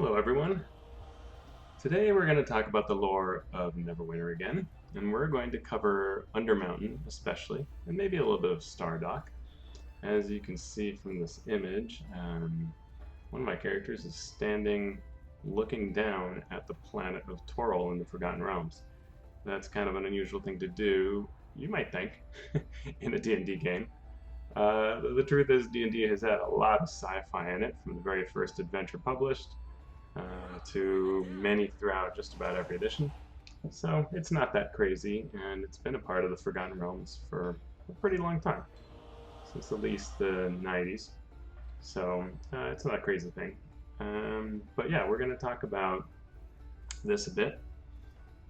Hello everyone. Today we're going to talk about the lore of Neverwinter again, and we're going to cover Undermountain especially, and maybe a little bit of Stardock. As you can see from this image, one of my characters is standing looking down at the planet of Toril in the Forgotten Realms. That's kind of an unusual thing to do, you might think, in a D&D game. The truth is D&D has had a lot of sci-fi in it from the very first adventure published to many throughout just about every edition. So it's not that crazy, and it's been a part of the Forgotten Realms for a pretty long time, since at least the 90s. So it's not a crazy thing. But yeah, we're going to talk about this a bit.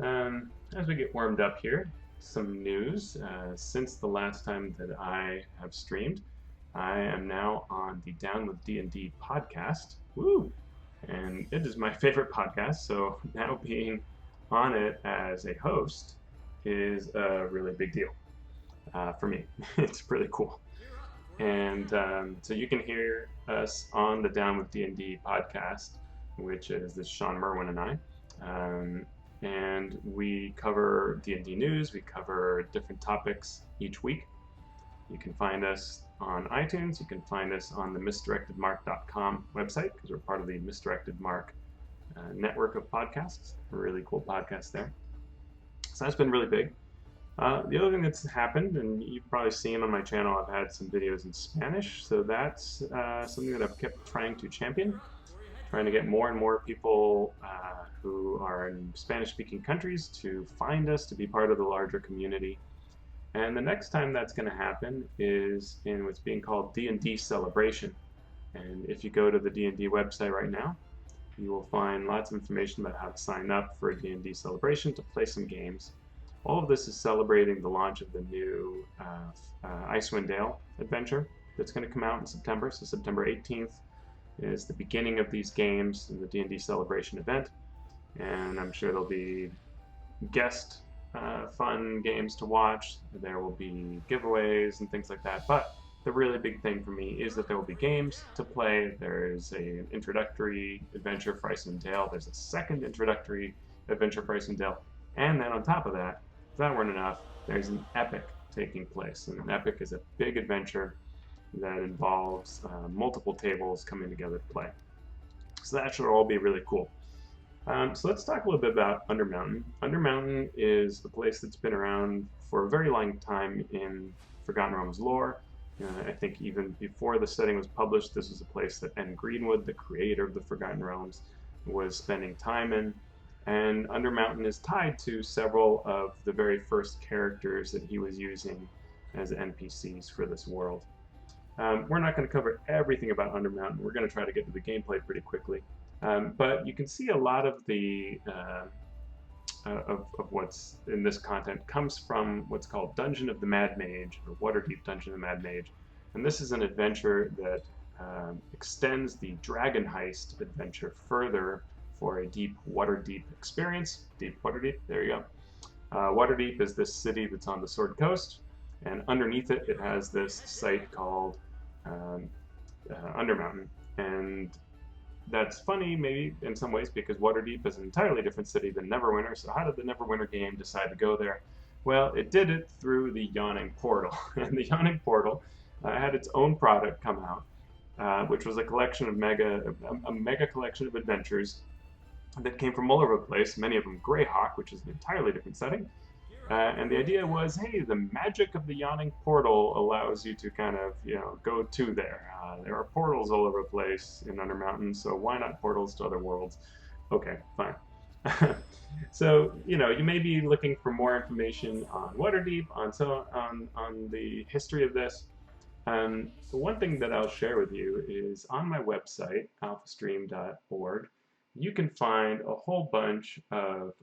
As we get warmed up here, some news. Since the last time that I have streamed, I am now on the Down with D&D podcast. Woo! And it is my favorite podcast, so now being on it as a host is a really big deal for me. It's pretty cool. And so you can hear us on the Down with D&D podcast, which is this Sean Merwin and I. And we cover D&D news, we cover different topics each week. You can find us on iTunes. You can find us on the misdirectedmark.com website, because we're part of the Misdirected Mark network of podcasts. A really cool podcast there. So that's been really big. The other thing that's happened, and you've probably seen on my channel, I've had some videos in Spanish. So that's something that I've kept trying to champion, trying to get more and more people who are in Spanish-speaking countries to find us, to be part of the larger community. And the next time that's going to happen is in what's being called D&D Celebration. And if you go to the D&D website right now, you will find lots of information about how to sign up for a D&D Celebration to play some games. All of this is celebrating the launch of the new Icewind Dale adventure that's going to come out in September. So September 18th is the beginning of these games in the D&D Celebration event. And I'm sure there'll be guest fun games to watch. There will be giveaways and things like that. But the really big thing for me is that there will be games to play. There's an introductory adventure for Icewind Dale. There's a second introductory adventure for Icewind Dale. And then on top of that, if that weren't enough, there's an epic taking place. And an epic is a big adventure that involves multiple tables coming together to play. So that should all be really cool. So let's talk a little bit about Undermountain. Undermountain is a place that's been around for a very long time in Forgotten Realms lore. I think even before the setting was published, this was a place that N. Greenwood, the creator of the Forgotten Realms, was spending time in. And Undermountain is tied to several of the very first characters that he was using as NPCs for this world. We're not going to cover everything about Undermountain. We're going to try to get to the gameplay pretty quickly. But you can see a lot of the of what's in this content comes from what's called Dungeon of the Mad Mage, or Waterdeep Dungeon of the Mad Mage. And this is an adventure that extends the Dragon Heist adventure further for a deep Waterdeep experience. Deep Waterdeep, there you go. Waterdeep is this city that's on the Sword Coast, and underneath it, it has this site called Undermountain. And that's funny, maybe, in some ways, because Waterdeep is an entirely different city than Neverwinter. So how did the Neverwinter game decide to go there? Well, it did it through the Yawning Portal. And the Yawning Portal had its own product come out, which was a collection of a mega collection of adventures that came from all over the place, many of them Greyhawk, which is an entirely different setting. And the idea was, hey, the magic of the Yawning Portal allows you to kind of, go to there. There are portals all over the place in Undermountain, so why not portals to other worlds? Okay, fine. So, you may be looking for more information on Waterdeep, on the history of this. The one thing that I'll share with you is on my website, alphastream.org, you can find a whole bunch of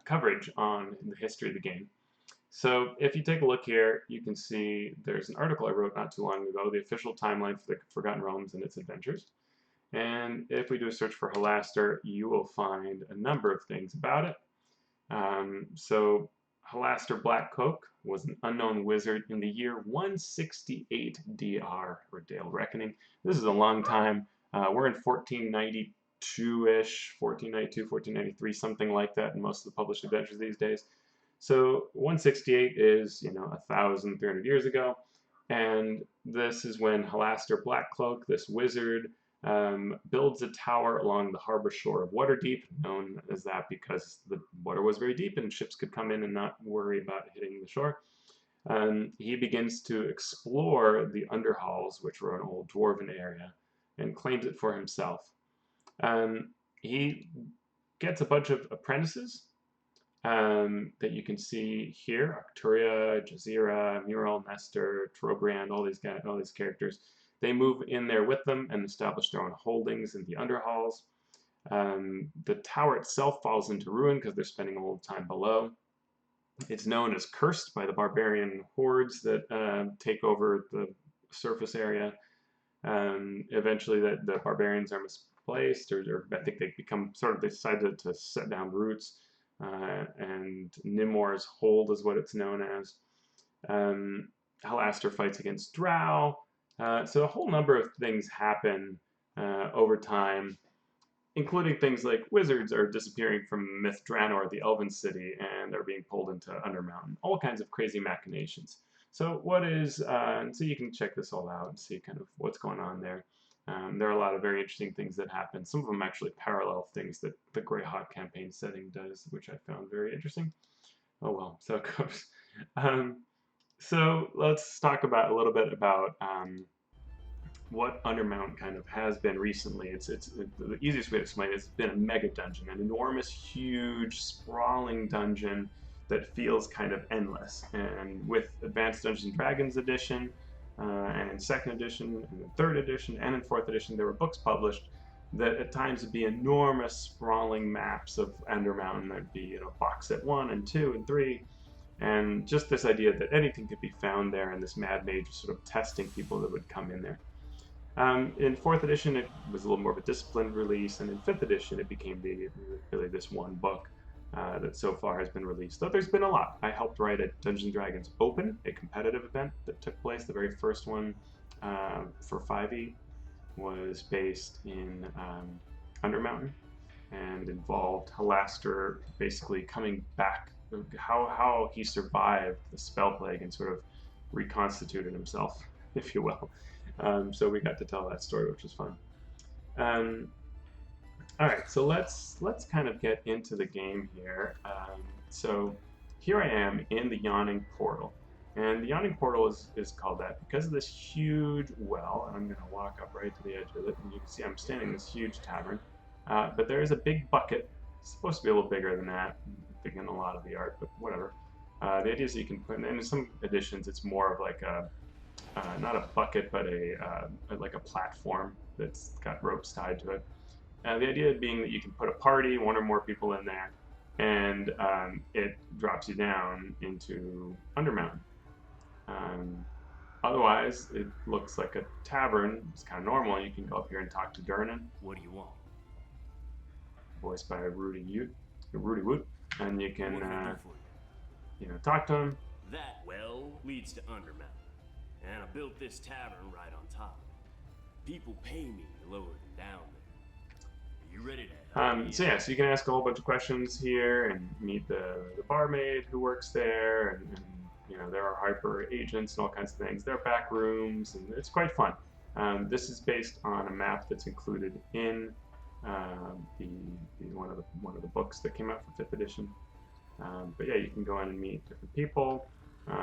coverage on the history of the game. So if you take a look here, you can see there's an article I wrote not too long ago, the official timeline for the Forgotten Realms and its adventures. And if we do a search for Halaster, you will find a number of things about it. So Halaster Blackcloak was an unknown wizard in the year 168 DR, or Dale Reckoning. This is a long time. We're in 1492-ish, 1492, 1493, something like that in most of the published adventures these days. So 168 is, 1,300 years ago. And this is when Halaster Blackcloak, this wizard, builds a tower along the harbor shore of Waterdeep, known as that because the water was very deep and ships could come in and not worry about hitting the shore. He begins to explore the underhalls, which were an old dwarven area, and claims it for himself. He gets a bunch of apprentices that you can see here: Arcturia, Jazeera, Muriel, Nestor, Trobriand, all these characters. They move in there with them and establish their own holdings in the underhalls. The tower itself falls into ruin because they're spending all the time below. It's known as cursed by the barbarian hordes that take over the surface area. Eventually, the barbarians are misplaced, or I think they decide to set down roots. And Nimor's Hold is what it's known as. Halaster fights against Drow. So a whole number of things happen over time, including things like wizards are disappearing from Myth Draenor, the Elven city, and are being pulled into Undermountain. All kinds of crazy machinations. So so you can check this all out and see kind of what's going on there. There are a lot of very interesting things that happen. Some of them actually parallel things that the Greyhawk campaign setting does, which I found very interesting. Oh well, so it goes. So let's talk a little bit about what Undermountain kind of has been recently. It's the easiest way to explain it is it's been a mega dungeon, an enormous, huge, sprawling dungeon that feels kind of endless. And with Advanced Dungeons and Dragons edition, and in 2nd edition, and in 3rd edition, and in 4th edition, there were books published that at times would be enormous, sprawling maps of Undermountain. There'd be box set 1 and 2 and 3, and just this idea that anything could be found there, and this mad mage was sort of testing people that would come in there. In 4th edition, it was a little more of a disciplined release, and in 5th edition, it became really this one book that so far has been released. Though there's been a lot. I helped write a Dungeons & Dragons Open, a competitive event that took place. The very first one for 5e was based in Undermountain and involved Halaster basically coming back, how he survived the spell plague and sort of reconstituted himself, if you will. So we got to tell that story, which was fun. All right, so let's kind of get into the game here. So here I am in the Yawning Portal, and the Yawning Portal is called that because of this huge well. And I'm going to walk up right to the edge of it, and you can see I'm standing in this huge tavern. But there is a big bucket. It's supposed to be a little bigger than that, big in a lot of the art, but whatever. The idea is that you can put, and in some editions, it's more of like a not a bucket, but like a platform that's got ropes tied to it. The idea being that you can put a party, 1 or more people in there, and it drops you down into Undermountain. Otherwise, it looks like a tavern. It's kind of normal. You can go up here and talk to Durnan. What do you want? Voiced by Rudy Woot, and you can talk to him. That well leads to Undermountain, and I built this tavern right on top. People pay me to lower them down there. Are you ready to so you can ask a whole bunch of questions here and meet the barmaid who works there, and there are hyper agents and all kinds of things. There are back rooms, and it's quite fun. This is based on a map that's included in one of the books that came out for 5th edition. But yeah, you can go in and meet different people.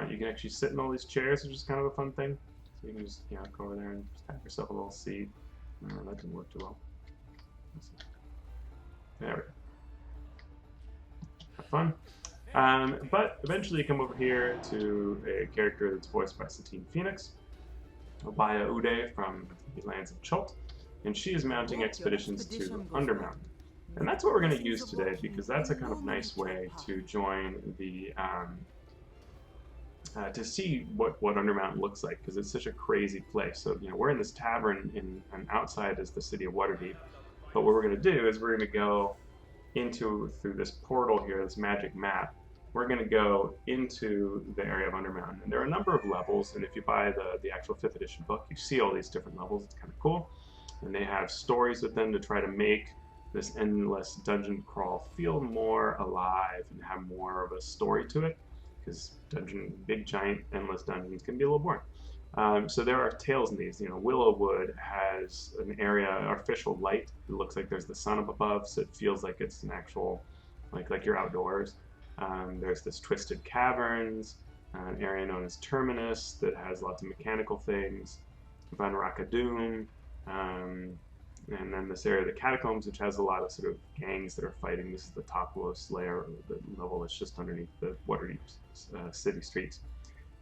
You can actually sit in all these chairs, which is kind of a fun thing. So you can just go over there and just have yourself a little seat. That didn't work too well. There we go. Have fun. But eventually you come over here to a character that's voiced by Satine Phoenix, Obaya Ude from the lands of Chult, and she is mounting expeditions to Undermountain. And that's what we're going to use today, because that's a kind of nice way to join the to see what Undermountain looks like, because it's such a crazy place. So we're in this tavern, and outside is the city of Waterdeep. But what we're going to do is we're going to go through this portal here, this magic map, we're going to go into the area of Undermountain. And there are a number of levels, and if you buy the actual 5th edition book, you see all these different levels. It's kind of cool. And they have stories with them to try to make this endless dungeon crawl feel more alive and have more of a story to it, because big, giant, endless dungeons can be a little boring. So there are tales in these. You know, Willowwood has an area, artificial light. It looks like there's the sun up above, so it feels like it's an actual, like you're outdoors. There's this Twisted Caverns, an area known as Terminus that has lots of mechanical things. Van Rakadoom, and then this area of the Catacombs, which has a lot of sort of gangs that are fighting. This is the topmost layer, the level that's just underneath the Waterdeep city streets.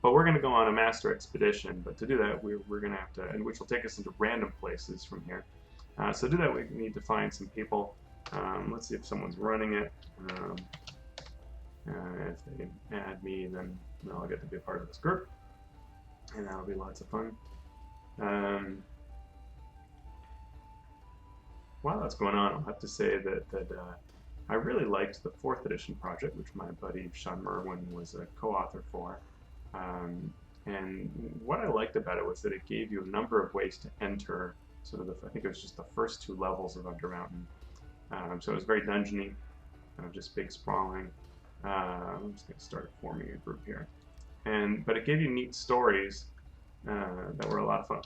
But we're going to go on a master expedition. But to do that, we're going to have to, and which will take us into random places from here. So to do that, we need to find some people. Let's see if someone's running it. If they add me, then I'll get to be a part of this group, and that'll be lots of fun. While that's going on, I'll have to say that I really liked the 4th edition project, which my buddy Sean Merwin was a co-author for. And what I liked about it was that it gave you a number of ways to enter sort of I think it was just the first 2 levels of Undermountain. So it was very dungeony, just big sprawling. I'm just going to start forming a group here. But it gave you neat stories that were a lot of fun.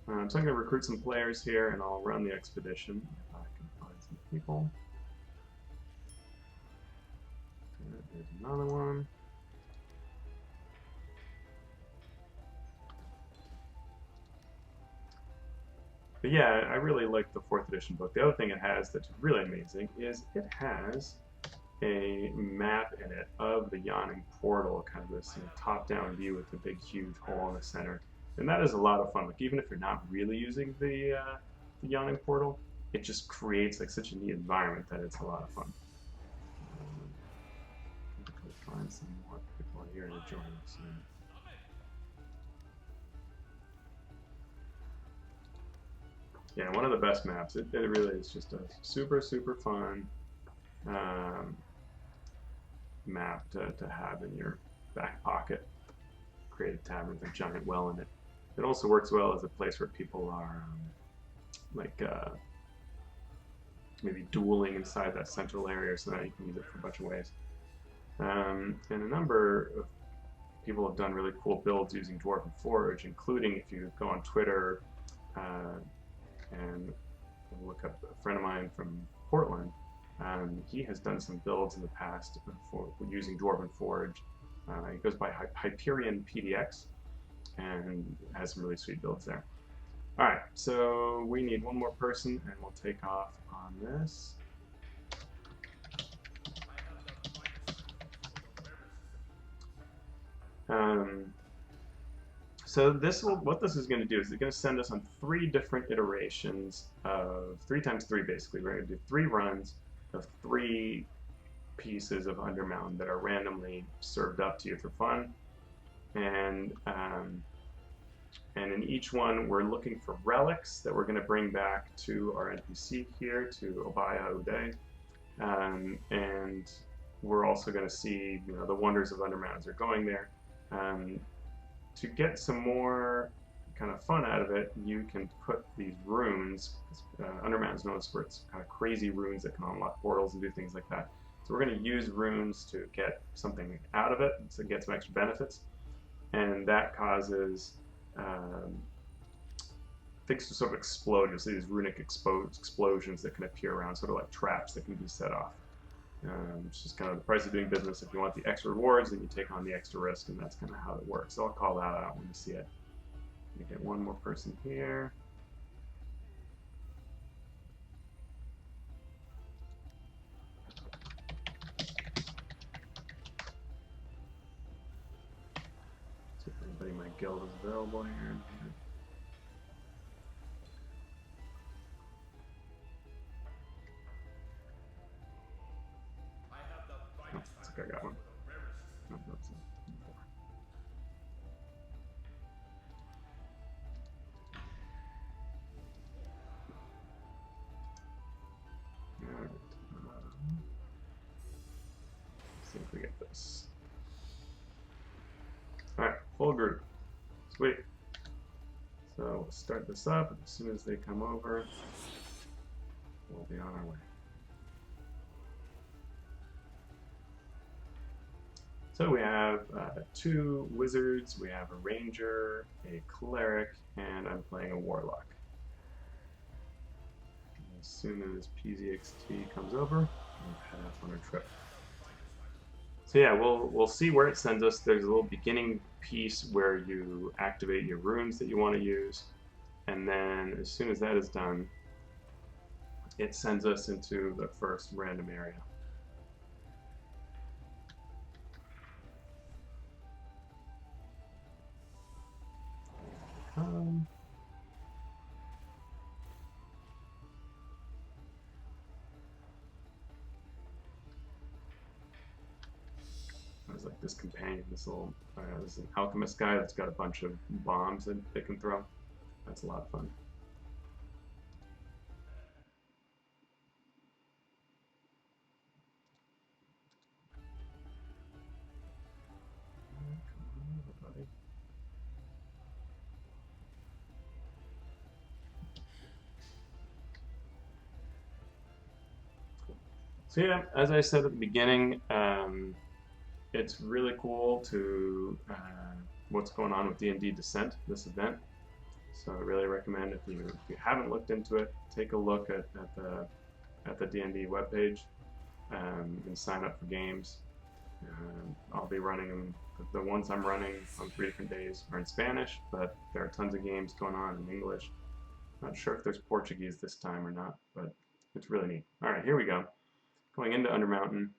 So I'm going to recruit some players here, and I'll run the expedition if I can find some people. There's another one. But yeah, I really like the 4th edition book. The other thing it has that's really amazing is it has a map in it of the Yawning Portal, kind of this top-down view with a big, huge hole in the center. And that is a lot of fun. Like, even if you're not really using the Yawning Portal, it just creates like such a neat environment that it's a lot of fun. Find some more people here to join us. Yeah, one of the best maps. It really is just a super, super fun map to have in your back pocket. Create a tavern with a giant well in it. It also works well as a place where people are maybe dueling inside that central area, so that you can use it for a bunch of ways. And a number of people have done really cool builds using Dwarven Forge, including if you go on Twitter and look up a friend of mine from Portland. He has done some builds in the past for using Dwarven Forge. He goes by Hyperion PDX and has some really sweet builds there. All right, so we need one more person, and we'll take off on this. So what this is going to do is it's going to send us on 3 different iterations of 3 times 3 basically. We're going to do 3 runs of 3 pieces of Undermountain that are randomly served up to you for fun. And in each one, we're looking for relics that we're going to bring back to our NPC here, to Obaya Uday. And we're also going to see, the wonders of Undermountain as they're going there. To get some more kind of fun out of it, you can put these runes. Undermountain is known for its kind of crazy runes that can unlock portals and do things like that. So we're going to use runes to get something out of it, so get some extra benefits. And that causes things to sort of explode. You'll see these runic explosions that can appear around, sort of like traps that can be set off. It's just kind of the price of doing business. If you want the extra rewards, then you take on the extra risk, and that's kind of how it works. So I'll call that out when you see it. You get one more person here. See if anybody in my guild is available here. I got one. No, that's it. see if we get this. Alright, full group. Sweet. So we'll start this up. As soon as they come over, we'll be on our way. So we have 2 wizards, we have a ranger, a cleric, and I'm playing a warlock. As soon as PZXT comes over, we'll head off on our trip. So yeah, we'll see where it sends us. There's a little beginning piece where you activate your runes that you want to use, and then as soon as that is done, it sends us into the first random area. There's like this companion, this little, this is an alchemist guy that's got a bunch of bombs that they can throw. That's a lot of fun. So yeah, as I said at the beginning, it's really cool to what's going on with D&D Descent, this event. So I really recommend if you haven't looked into it, take a look at the D&D webpage and sign up for games. I'll be running them. The ones I'm running on 3 different days are in Spanish, but there are tons of games going on in English. Not sure if there's Portuguese this time or not, but it's really neat. All right, here we go. Going into Undermountain,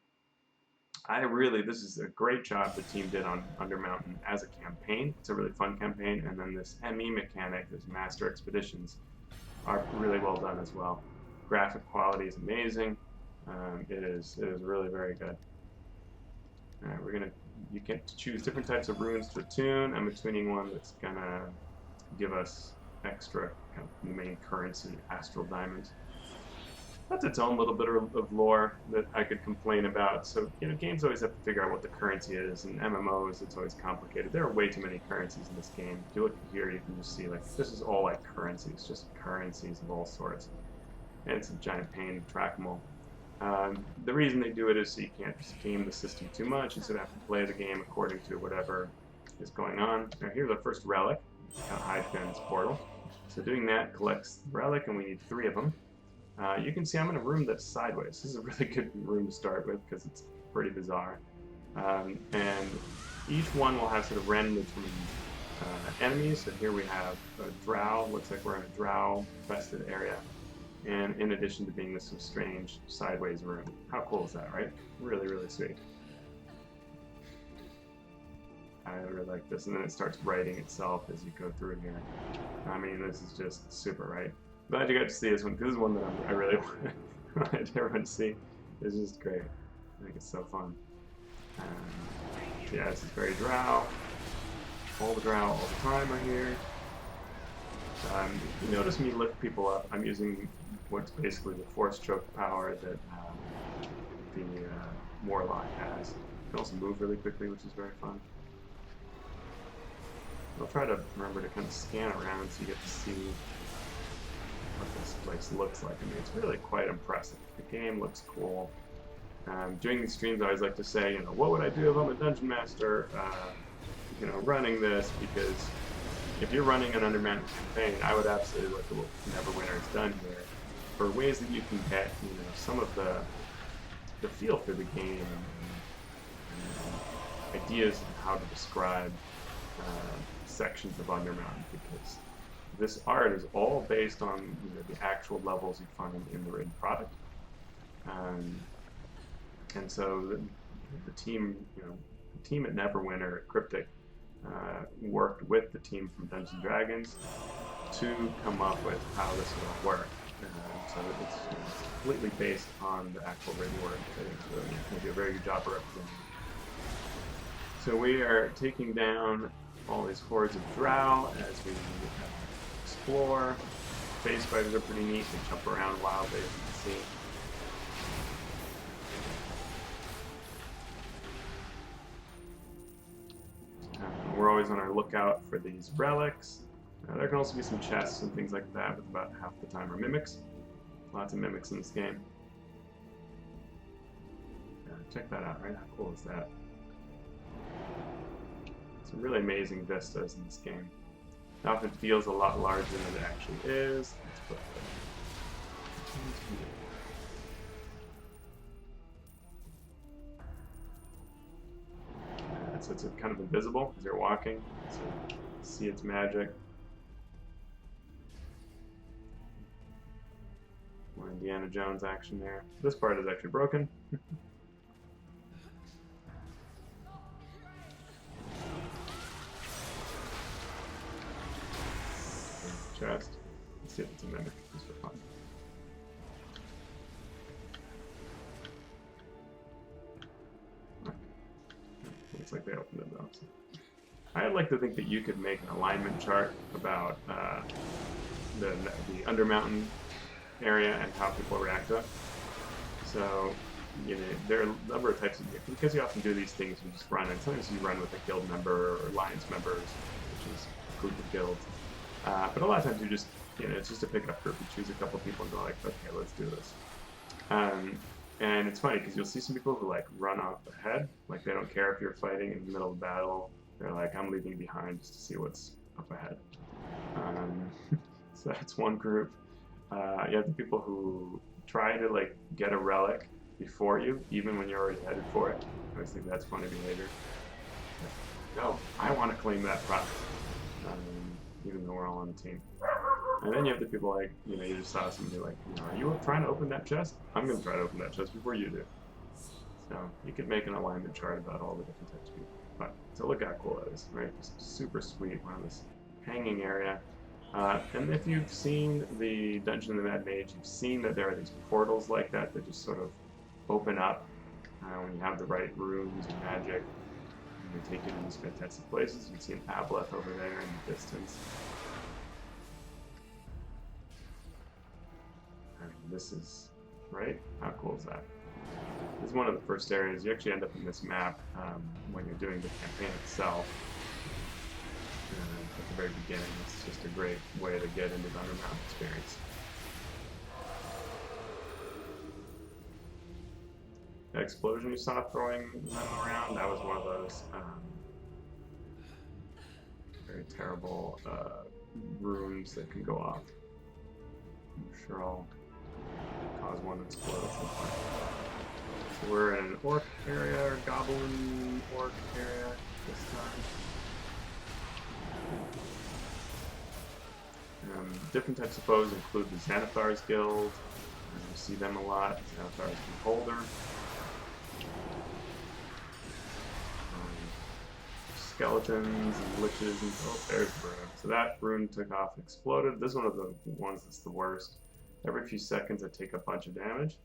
this is a great job the team did on Undermountain as a campaign. It's a really fun campaign, and then this ME mechanic, this Master Expeditions, are really well done as well. Graphic quality is amazing. It is really very good. All right, you get to choose different types of runes to attune. I'm attuning one that's gonna give us extra kind of main currency, astral diamonds. That's its own little bit of lore that I could complain about. So, games always have to figure out what the currency is, and MMOs, it's always complicated. There are way too many currencies in this game. If you look here, you can just see, like, this is all like currencies, just currencies of all sorts. And it's a giant pain to track them all. The reason they do it is so you can't just game the system too much. You sort of have to play the game according to whatever is going on. Now, here's our first relic. Got hide behind this portal. So doing that collects the relic, and we need 3 of them. You can see I'm in a room that's sideways. This is a really good room to start with because it's pretty bizarre. And each one will have sort of randomly determined enemies. So here we have a drow. Looks like we're in a drow-infested area. And in addition to being this strange sideways room. How cool is that, right? Really, really sweet. I really like this. And then it starts writing itself as you go through here. I mean, this is just super, right? Glad you got to see this one, because this is one that I really wanted everyone to see. It's just great. I think it's so fun. Yeah, this is very drow. All the drow all the time are here. You notice me lift people up. I'm using what's basically the force choke power that the warlock has. You can also move really quickly, which is very fun. I'll try to remember to kind of scan around so you get to see what this place looks like. I mean, it's really quite impressive. The game looks cool. Doing these streams, I always like to say, what would I do if I'm a dungeon master, running this? Because if you're running an Undermountain campaign, I would absolutely look at what Neverwinter has done here for ways that you can get, some of the feel for the game and ideas of how to describe sections of Undermountain, because this art is all based on the actual levels you find in the written product, and so the team, the team at Neverwinter at Cryptic worked with the team from Dungeons & Dragons to come up with how this would all work. So it's completely based on the actual written word. I think it's really going to do a very good job of representing. So we are taking down all these hordes of drow as we explore. Phase spiders are pretty neat. They jump around wildly, as you can see. always on our lookout for these relics. There can also be some chests and things like that, with about half the time are mimics. Lots of mimics in this game. Yeah, check that out, right? How cool is that? Some really amazing vistas in this game. It often feels a lot larger than it actually is. Let's put so it's kind of invisible as you're walking, so you see its magic. More Indiana Jones action there. This part is actually broken. Chest. Let's see if it's a mimic, just for fun. Looks like they opened it though. So. I'd like to think that you could make an alignment chart about the Undermountain area and how people react to it. So, you know, there are a number of types of, because you often do these things, you just run, and sometimes you run with a guild member or alliance members, which is a group of guilds. But a lot of times you just, you know, it's just a pick up group. You choose a couple people and go like, okay, let's do this. And it's funny because you'll see some people who like run off ahead, like they don't care if you're fighting in the middle of battle. They're like, I'm leaving behind just to see what's up ahead. So that's one group. You have the people who try to like get a relic before you, even when you're already headed for it. I always think that's funny behavior. No, I want to claim that product, even though we're all on the team. And then you have the people like, you know, you just saw somebody like, you know, are you trying to open that chest? I'm going to try to open that chest before you do. So you could make an alignment chart about all the different types of people. But so look how cool that is, right? Just super sweet. We're on this hanging area. And if you've seen the Dungeon of the Mad Mage, you've seen that there are these portals like that that just sort of open up when you have the right runes and magic. And they take you to these fantastic places. You can see an aboleth over there in the distance. I mean, this is, right? How cool is that? This is one of the first areas. You actually end up in this map when you're doing the campaign itself. At the very beginning, it's just a great way to get into the Undermountain experience. That explosion you saw throwing them around, that was one of those very terrible runes that can go off. I'm sure I'll cause one to explode at some point. So we're in an orc area, or goblin orc area this time. Different types of foes include the Xanathar's Guild. You see them a lot. Xanathar's Beholder. Skeletons and liches and there's the rune. So that rune took off and exploded. This is one of the ones that's the worst. Every few seconds I take a bunch of damage.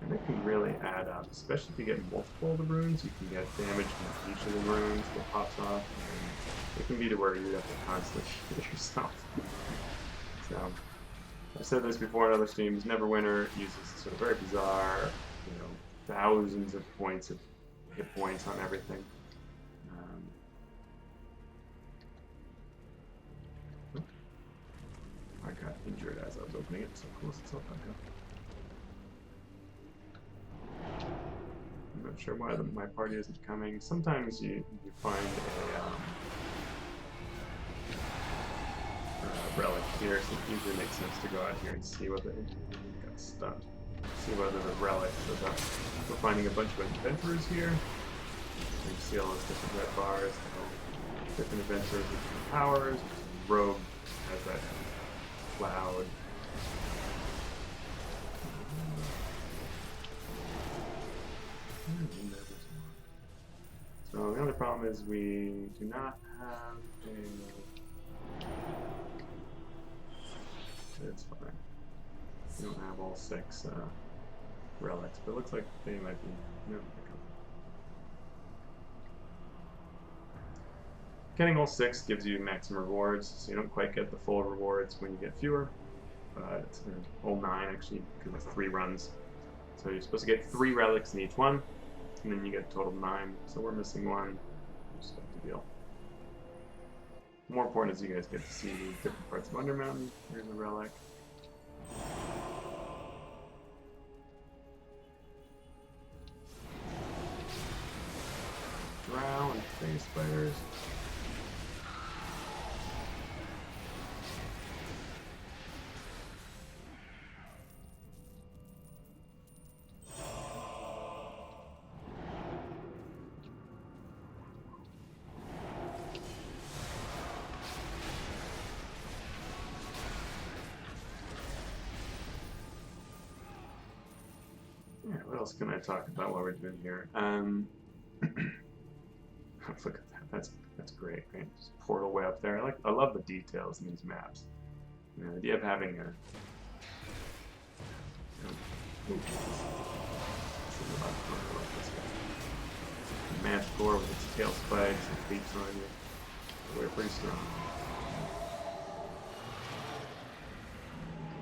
And it can really add up, especially if you get multiple of the runes. You can get damage from each of the runes that pops off. And it can be to where you have to constantly heal yourself. So, I've said this before in other streams, Neverwinter uses sort of very bizarre, you know, thousands of points of hit points on everything. I got injured as I was opening it, so close itself back up. I'm not sure why my party isn't coming. Sometimes you find a relic here, so it usually makes sense to go out here and see whether it got stunned. See whether the relic shows up. We're finding a bunch of adventurers here. You see all those different red bars, different adventurers with different powers. Rogue has that cloud. So the only problem is we do not have a... It's fine. We don't have all 6 relics, but it looks like they might be... No, getting all 6 gives you maximum rewards, so you don't quite get the full rewards when you get fewer. But it's all 9 actually, because it's 3 runs. So you're supposed to get 3 relics in each one, and then you get a total of 9. So we're missing 1. Just have to deal. more important is you guys get to see different parts of Undermountain. Here's a relic. Drow and face spiders. Yeah, what else can I talk about while we're doing here? Look at that. That's great. Right? Just portal way up there. I love the details in these maps. You know, the idea of having a manticore with its tail spikes and feet on you. We're pretty strong.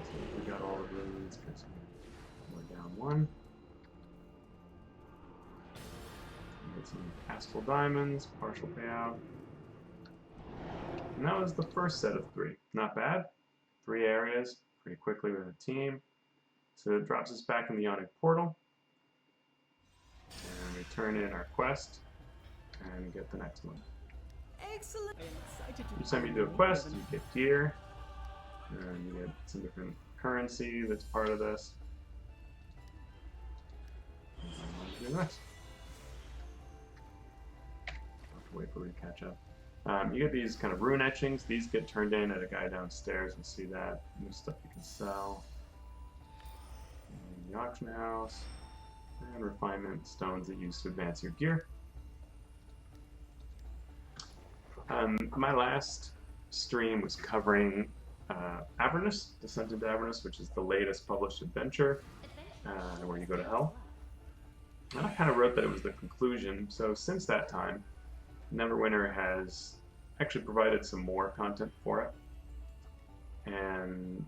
So we got all the runes. We're down one. Get some astral diamonds, partial payout. And that was the first set of 3. Not bad. 3 areas pretty quickly with a team. So it drops us back in the Yawning Portal. And we turn in our quest and get the next one. Excellent. Each time you do a quest, you get gear. And you get some different currency that's part of this. And do next. Wait for it to catch up. You get these kind of rune etchings. These get turned in at a guy downstairs. You'll see that. New stuff you can sell. And the auction house. And refinement stones that you use to advance your gear. My last stream was covering Avernus, Descent into Avernus, which is the latest published adventure where you go to hell. And I kind of wrote that it was the conclusion. So since that time, Neverwinter has actually provided some more content for it, and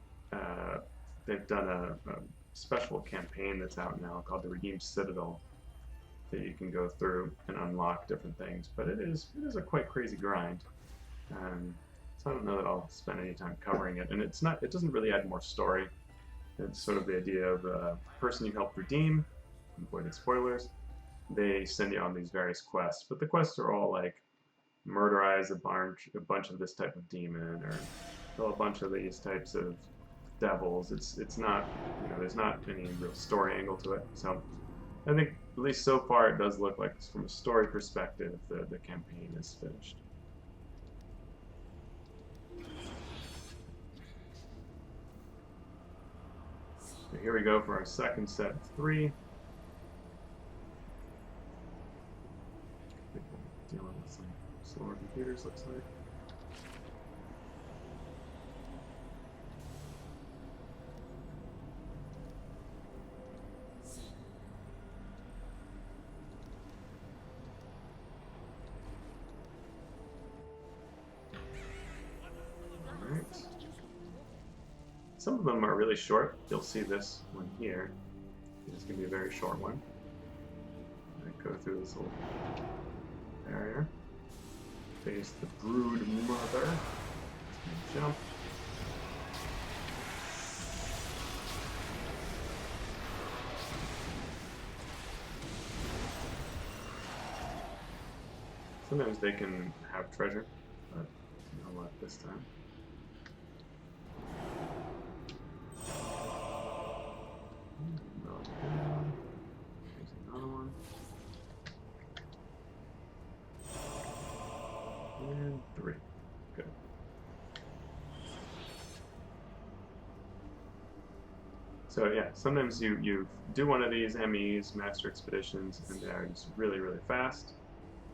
they've done a special campaign that's out now called the Redeemed Citadel that you can go through and unlock different things. But it is a quite crazy grind, so I don't know that I'll spend any time covering it. And it doesn't really add more story. It's sort of the idea of a person you help redeem, avoided spoilers. They send you on these various quests, but the quests are all like murderize a bunch of this type of demon, or kill a bunch of these types of devils. It's not, you know, there's not any real story angle to it. So I think at least so far it does look like, from a story perspective, the campaign is finished. So here we go for our second set of 3. Dealing with some slower computers, looks like. Alright. Some of them are really short. You'll see this one here. It's going to be a very short one. I go through this little barrier. Face the brood mother. Jump. Sometimes they can have treasure, but no luck this time. There's another one. And 3. Good. So yeah, sometimes you do one of these MEs, Master Expeditions, and they're just really, really fast,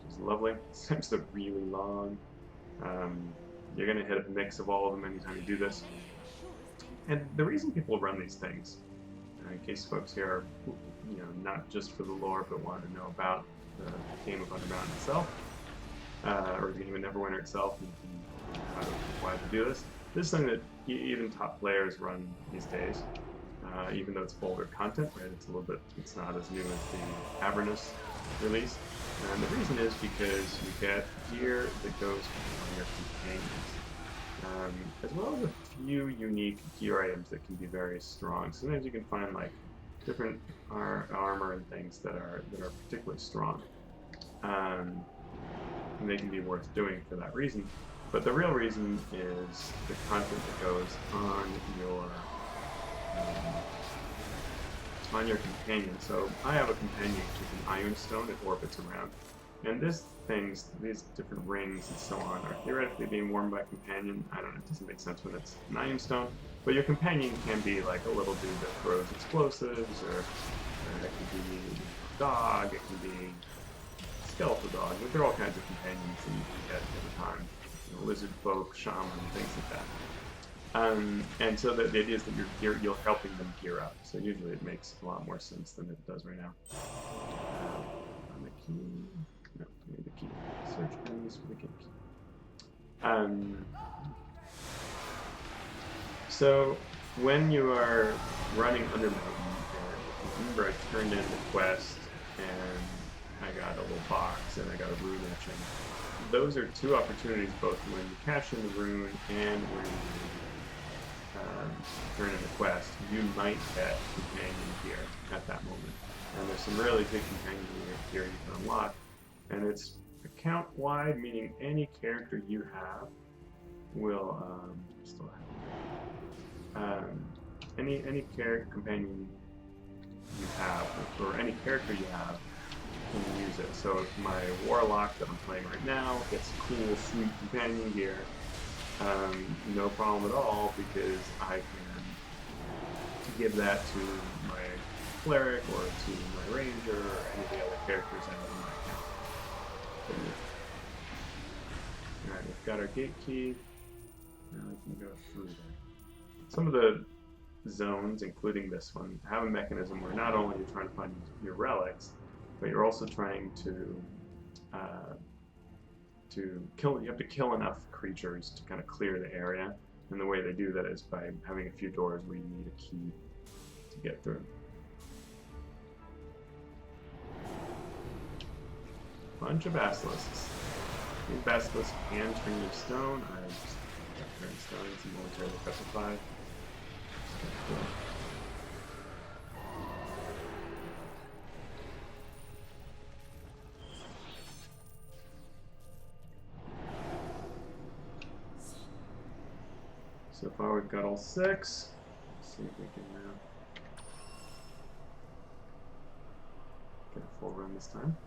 which is lovely. Sometimes they're really long. You're going to hit a mix of all of them anytime you do this. And the reason people run these things, in case folks here are, you know, not just for the lore, but want to know about the game of Undermountain itself, or the game of Neverwinter itself, and why to do this. This is something that even top players run these days, even though it's older content, right? It's not as new as the Avernus release. And the reason is because you get gear that goes on your companions, as well as a few unique gear items that can be very strong. Sometimes you can find like different armor and things that are particularly strong, and they can be worth doing for that reason. But the real reason is the content that goes on your companion. So I have a companion which is an iron stone that orbits around. And these different rings and so on, are theoretically being worn by a companion. I don't know, it doesn't make sense when it's an iron stone. But your companion can be like a little dude that throws explosives, or it can be a dog, it can be a skeletal dog. But there are all kinds of companions that you can get over time. You know, lizard folk, shaman, things like that. And so the idea is that you're helping them gear up. So usually it makes a lot more sense than it does right now. On the key, no, we need the key. Search ends for the key. So when you are running Undermountain, remember I turned in the quest and I got a little box and I got a rune etching. Those are two opportunities, both when you cash in the rune and when you turn in the quest, you might get companion gear at that moment. And there's some really good companion gear you can unlock. And it's account-wide, meaning any character you have will still have any companion you have, or any character you have, can use it. So if my warlock that I'm playing right now gets cool, sweet companion gear, no problem at all, because I can give that to my cleric or to my ranger or any of the other characters I have in my account. Alright, we've got our gate key. Now we can go through there. Some of the zones, including this one, have a mechanism where not only you're trying to find your relics, but you're also trying to kill. You have to kill enough creatures to kind of clear the area, and the way they do that is by having a few doors where you need a key to get through. Bunch of basilisks. These basilisks can turn into stone. I just got turned stone and momentarily petrified. So far we've got all 6. Let's see if we can get a full run this time.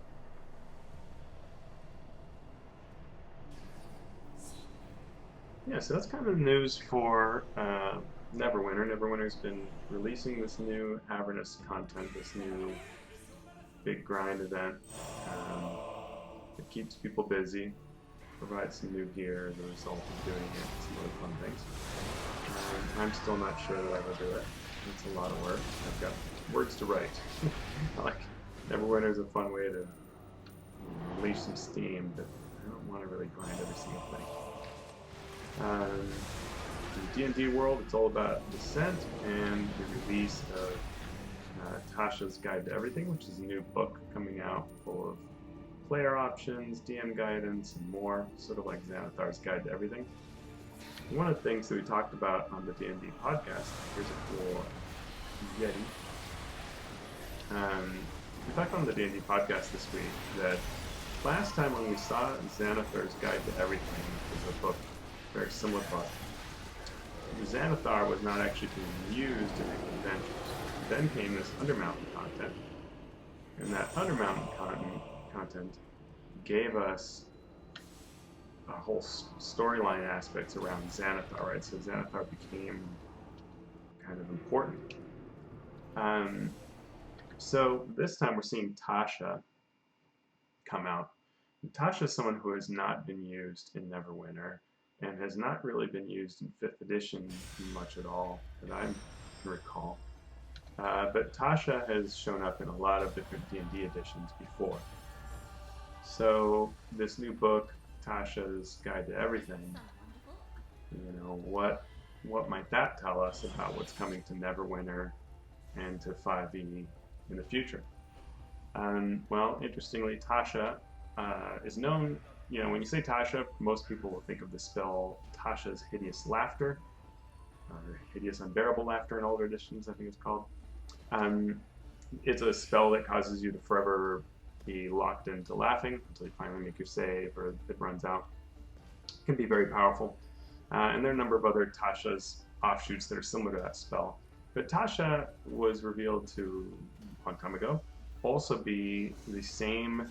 Yeah, so that's kind of news for Neverwinter. Neverwinter's been releasing this new Avernus content, this new big grind event. It keeps people busy, provides some new gear as a result of doing it, some other fun things. I'm still not sure that I will do it. It's a lot of work. I've got words to write. Like, Neverwinter is a fun way to unleash some steam, but I don't want to really grind every single thing. In the D&D world, it's all about Descent and the release of Tasha's Guide to Everything, which is a new book coming out full of player options, DM guidance, and more, sort of like Xanathar's Guide to Everything. One of the things that we talked about on the D&D podcast, here's a cool Yeti. We talked on the D&D podcast this week that last time when we saw Xanathar's Guide to Everything, which was a book, very similar book, Xanathar was not actually being used in any adventures. Then came this Undermountain content, and that Undermountain content gave us a whole storyline aspects around Xanathar, right? So Xanathar became kind of important. So this time we're seeing Tasha come out. And Tasha is someone who has not been used in Neverwinter, and has not really been used in 5th edition much at all, that I can recall. But Tasha has shown up in a lot of different D&D editions before. So this new book, Tasha's Guide to Everything, what might that tell us about what's coming to Neverwinter and to 5e in the future? Well, interestingly, Tasha is known. When you say Tasha, most people will think of the spell Tasha's Hideous Laughter, or Hideous Unbearable Laughter in older editions, I think it's called. Um, it's a spell that causes you to forever be locked into laughing until you finally make your save or it runs out. It can be very powerful. And there are a number of other Tasha's offshoots that are similar to that spell. But Tasha was revealed to, a long time ago, also be the same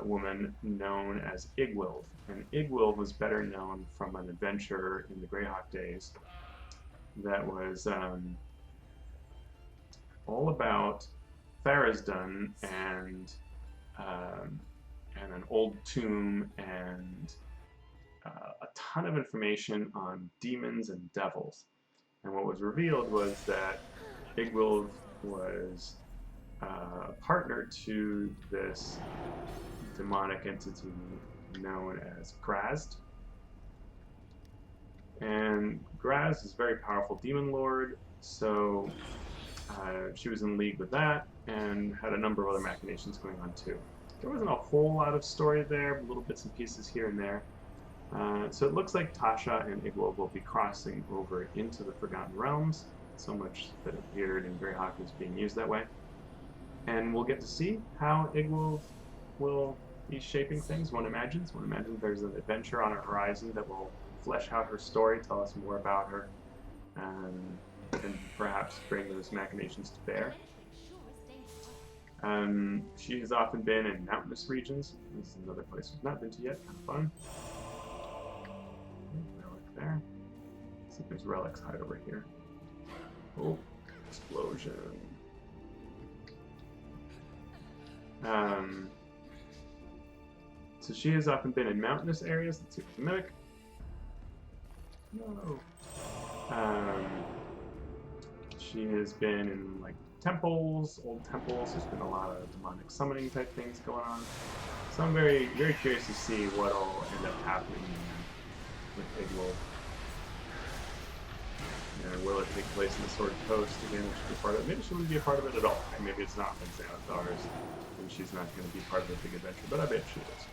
woman known as Igwilv. And Igwilv was better known from an adventure in the Greyhawk days that was all about Tharizdun and an old tomb and a ton of information on demons and devils. And what was revealed was that Igwilv was a partner to this demonic entity known as Grazd. And Grazd is a very powerful demon lord, so she was in league with that and had a number of other machinations going on too. There wasn't a whole lot of story there, little bits and pieces here and there. So it looks like Tasha and Igwilv will be crossing over into the Forgotten Realms, so much that it appeared in Greyhawk is being used that way. And we'll get to see how Igwilv will be shaping things, one imagines. One imagines there's an adventure on her horizon that will flesh out her story, tell us more about her, and perhaps bring those machinations to bear. She has often been in mountainous regions. This is another place we've not been to yet, kind of fun. Relic there. Let's see if there's relics hide over here. Oh, explosion. So she has often been in mountainous areas. Let's see if we can mimic. No. She has been in like temples, old temples. There's been a lot of demonic summoning type things going on. So I'm very, very curious to see what'll end up happening with Igwilv. And will it take place in the Sword Coast again? Which should be part of it. Maybe she wouldn't be a part of it at all. And maybe it's not like Xanathar's, and she's not going to be part of the big adventure. But I bet she is.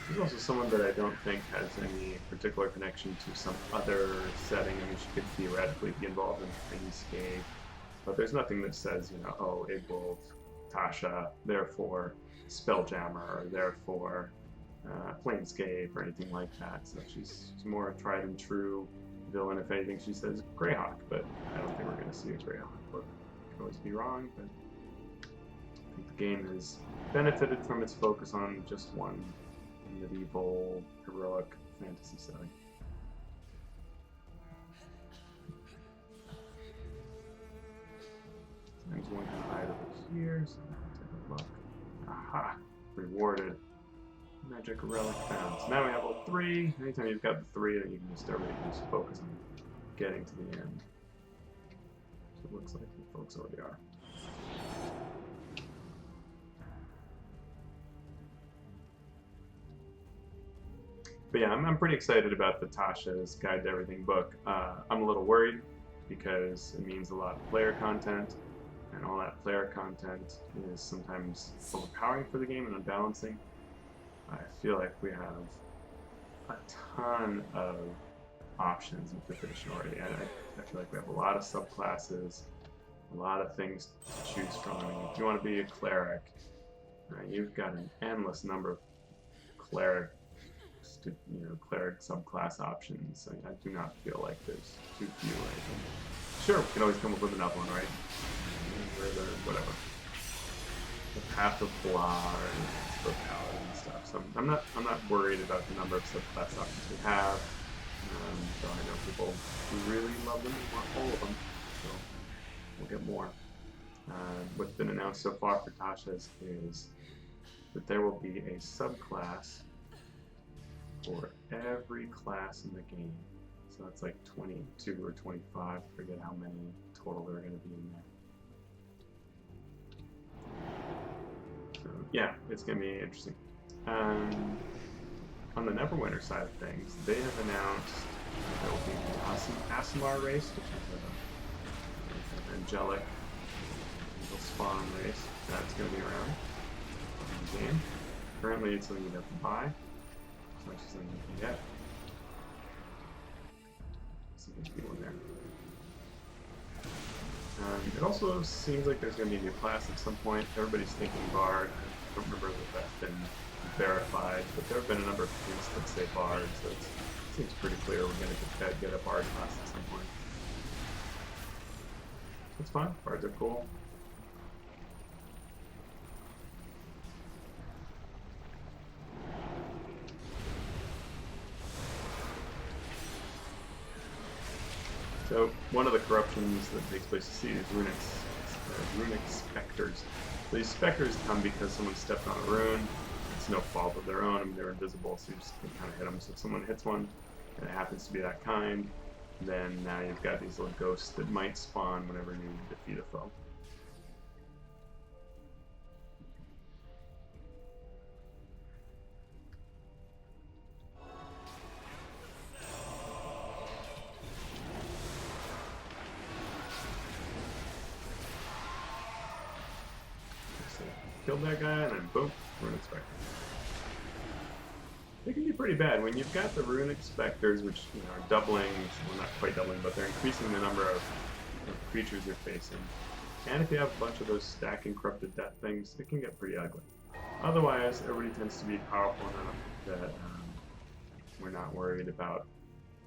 She's also someone that I don't think has any particular connection to some other setting. I mean, she could theoretically be involved in Planescape, but there's nothing that says, oh, Igwilv, Tasha, therefore Spelljammer, or therefore Planescape, or anything like that. So she's more a tried and true villain. If anything, she says Greyhawk, but I don't think we're going to see a Greyhawk book. I could always be wrong, but I think the game has benefited from its focus on just one medieval, heroic fantasy setting. There's one can hide over here, so take a look. Aha! Rewarded. Magic relic found. So now we have all three. Anytime you've got the three, then you can just everybody can just focus on getting to the end. So it looks like the folks already are. But yeah, I'm pretty excited about the Tasha's Guide to Everything book. I'm a little worried because it means a lot of player content, and all that player content is sometimes overpowering for the game and unbalancing. I feel like we have a ton of options in 5th edition already. I feel like we have a lot of subclasses, a lot of things to choose from. I mean, if you want to be a cleric, you've got an endless number of cleric subclass options. I do not feel like there's too few or anything. Sure, we can always come up with another one, right? Whatever. The Path of Blah or the Paladin and stuff. So I'm not worried about the number of subclass options we have. Though I know people who really love them and want all of them. So we'll get more. What's been announced so far for Tasha's is that there will be a subclass for every class in the game. So that's like 22 or 25, I forget how many total there are going to be in there. So yeah, it's going to be interesting. On the Neverwinter side of things, they have announced There will be the Asimar race, which is an angelic evil spawn race. That's going to be around in the game. Currently, it's something you have to buy. As much as something you can get. See if there's people in there. It also seems like there's going to be a new class at some point. Everybody's thinking Bard. I don't remember if that's been verified, but there have been a number of tweets that say Bard, so it seems pretty clear we're going to get a Bard class at some point. It's fun. Bards are cool. So one of the corruptions that takes place to see is runic specters. So these specters come because someone stepped on a rune. It's no fault of their own. I mean, they're invisible, so you just can kind of hit them. So if someone hits one, and it happens to be that kind, then now you've got these little ghosts that might spawn whenever you defeat a foe. Killed that guy, and then boom, runic specter. They can be pretty bad when you've got the runic specters, which are doubling, well, not quite doubling, but they're increasing the number of creatures you're facing. And if you have a bunch of those stacking corrupted death things, it can get pretty ugly. Otherwise, everybody tends to be powerful enough that we're not worried about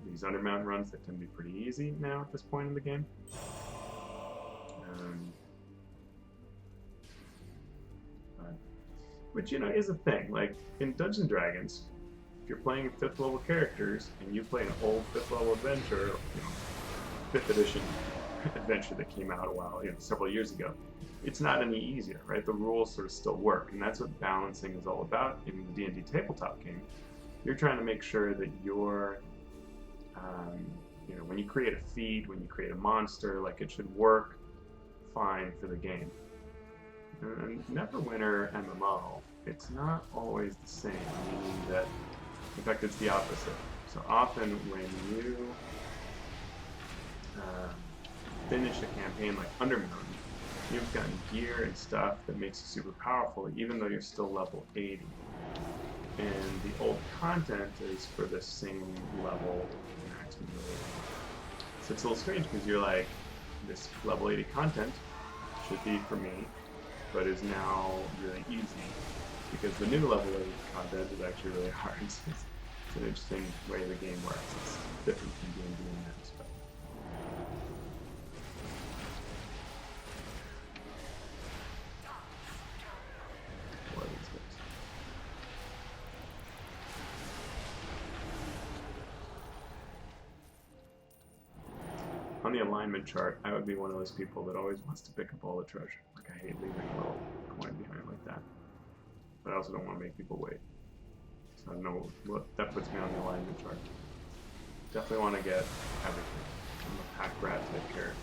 these Undermountain runs that tend to be pretty easy now at this point in the game. Which, is a thing. Like, in Dungeons & Dragons, if you're playing 5th level characters, and you play an old 5th level adventure, 5th edition adventure that came out several years ago, it's not any easier, right? The rules sort of still work, and that's what balancing is all about in the D&D tabletop game. You're trying to make sure that you're, when you create a feat, when you create a monster, like, it should work fine for the game. And Neverwinter MMO, it's not always the same, meaning that, in fact, it's the opposite. So often when you finish a campaign like Undermountain, you've gotten gear and stuff that makes you super powerful, even though you're still level 80. And the old content is for the same level maximum. So it's a little strange because you're like, this level 80 content should be for me, but is now really easy because the new level of content is actually really hard. It's an interesting way the game works. It's different from D&D in that respect. What are these guys? On the alignment chart, I would be one of those people that always wants to pick up all the treasure. Like, I hate leaving a little coin behind like that. But I also don't want to make people wait. So no, that puts me on the alignment chart. Definitely want to get everything. I'm a pack rat type character.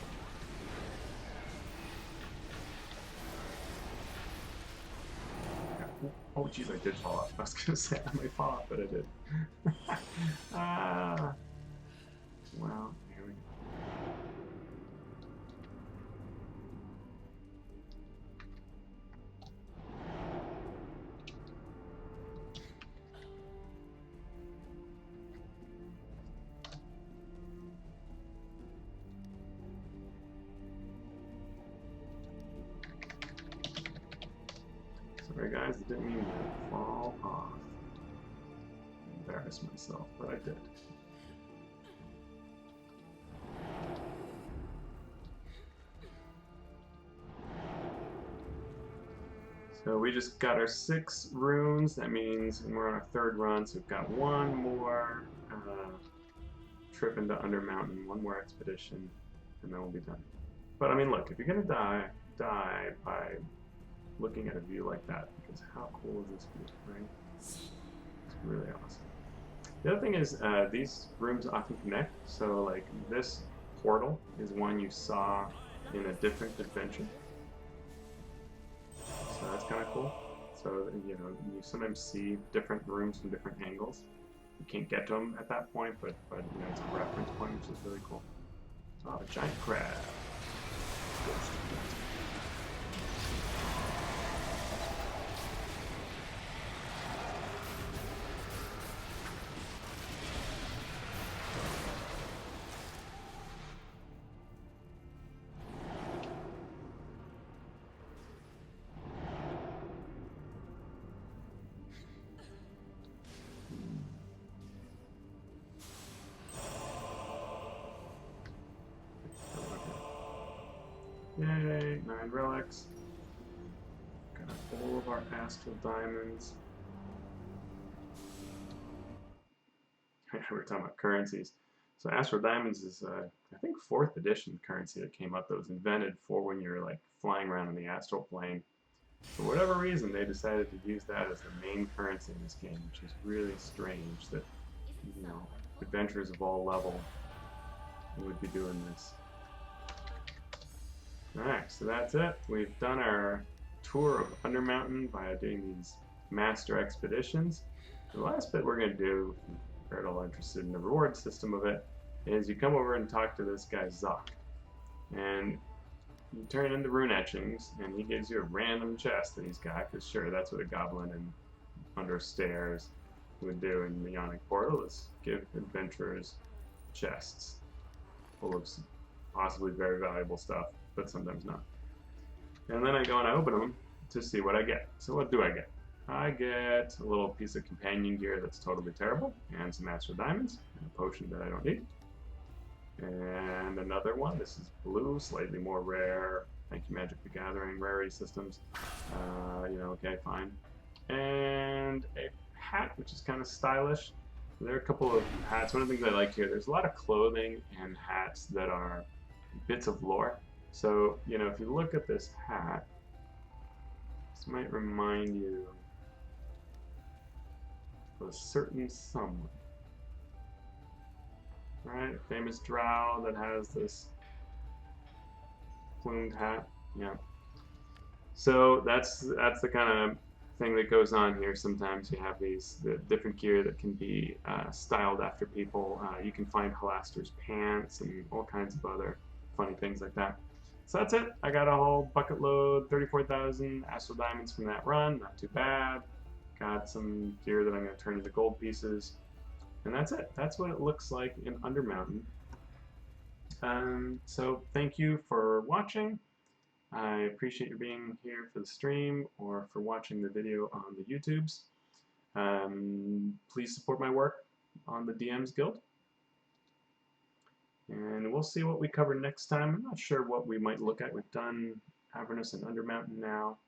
Oh jeez, I did fall off. I was gonna say I might fall off, but I did. Well, here we go. Sorry guys, I didn't mean to fall off. Embarrass myself, but I did. So we just got our 6 runes. That means, and we're on our 3rd run, so we've got one more trip into Undermountain, one more expedition, and then we'll be done. But I mean, look, if you're gonna die by looking at a view like that, because how cool is this view, right? It's really awesome. The other thing is these rooms often connect, so like this portal is one you saw in a different adventure. So that's kind of cool. So, you sometimes see different rooms from different angles. You can't get to them at that point, but you know, it's a reference point, which is really cool. Oh, a giant crab. Ghost. Yay, 9 relics. Got all of our astral diamonds. We're talking about currencies. So astral diamonds is, I think, 4th edition currency that came up that was invented for when you're like flying around in the astral plane. For whatever reason, they decided to use that as the main currency in this game, which is really strange that, you know, adventurers of all level would be doing this. Alright, so that's it. We've done our tour of Undermountain by doing these master expeditions. The last bit we're going to do, if you're at all interested in the reward system of it, is you come over and talk to this guy Zoc. And you turn in the rune etchings, and he gives you a random chest that he's got, because sure, that's what a goblin in under stairs would do in the Yawning Portal, is give adventurers chests full of possibly very valuable stuff, but sometimes not. And then I go and I open them to see what I get. So what do I get? I get a little piece of companion gear that's totally terrible, and some astral diamonds, and a potion that I don't need. And another one, this is blue, slightly more rare. Thank you, Magic the Gathering, rarity systems. You know, okay, fine. And a hat, which is kind of stylish. There are a couple of hats. One of the things I like here, there's a lot of clothing and hats that are bits of lore. So, you know, if you look at this hat, this might remind you of a certain someone. Right? A famous drow that has this plumed hat. Yeah. So that's the kind of thing that goes on here. Sometimes you have the different gear that can be styled after people. You can find Halaster's pants and all kinds of other funny things like that. So that's it. I got a whole bucket load, 34,000 astral diamonds from that run. Not too bad. Got some gear that I'm going to turn into gold pieces. And that's it. That's what it looks like in Undermountain. So thank you for watching. I appreciate you being here for the stream or for watching the video on the YouTubes. Please support my work on the DMs Guild. And we'll see what we cover next time. I'm not sure what we might look at. We've done Avernus and Undermountain now.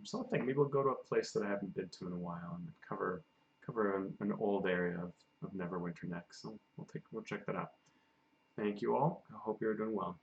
So I think maybe we'll go to a place that I haven't been to in a while and cover an old area of Neverwinter next. So we'll check that out. Thank you all. I hope you're doing well.